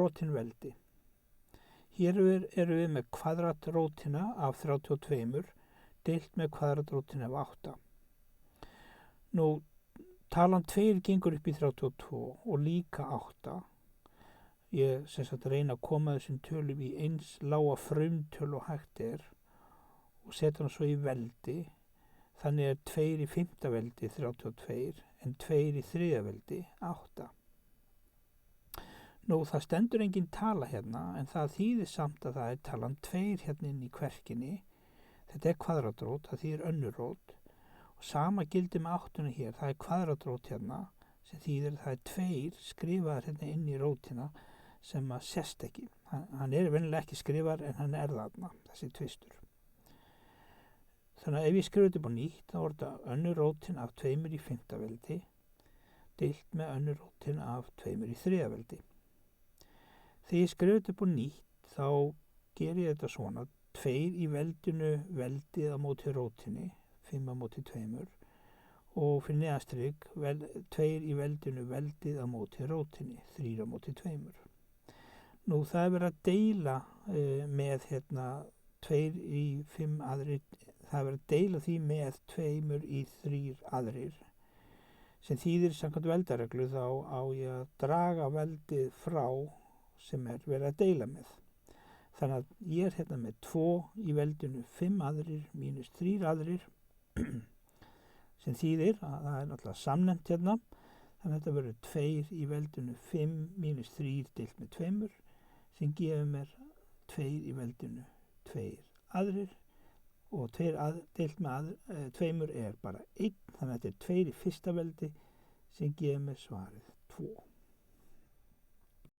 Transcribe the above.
brotin veldi. Hér eru við með kvadratrótina af 32 deilt með kvadratrótina af 8. Nú, talan 2 gengur upp í 32 og líka 8. Ég reyna að koma þessum tölum í eins lága frumtölu og hægt og setja hann svo í veldi. Þannig 2 í 5. veldi 32 en 2 í 3. veldi 8. Nú, það stendur engin tala hérna en það þýðir samt að það talan 2 hérna inn í kverkinni. Þetta kvadratrót, það þýðir önnur rót. Og sama gildi með 8 hér, það kvadratrót hérna sem þýðir það 2 skrifaðar hérna inn í rótina sem að sést ekki. Hann venjulega ekki skrifar en hann þarna, þessi tvistur. Þannig að ef ég skrifa þetta upp á nýtt, þá þetta önnur rótin af 2 í 5. veldi deilt með önnur rótin af 2 í 3. veldi. Þegar ég skrifa þetta upp á nýtt, þá ger ég þetta svona 2 í veldinu veldið á móti rótinni, 5 á móti 2 og fyrir neðastrygg 2 í veldinu veldið á móti rótinni, 3 á móti 2. Nú, það verið að deila með 2 í 5 aðrir, það verið að deila því með 2 í 3 aðrir sem þýðir samkvæmt veldareglu þá á ég að draga veldið frá sem verið að deila með. Þannig að ég hérna með 2 í veldinu 5 aðrir mínus 3 aðrir sem þýðir að það náttúrulega samnefnt hérna. Þannig að þetta verður 2 í veldinu 5 mínus 3 deilt með 2 sem gefur mér 2 í veldinu 2 aðrir og 2 deilt með 2 bara 1. Þannig að þetta 2 í 1. veldi sem gefur mér svarið 2.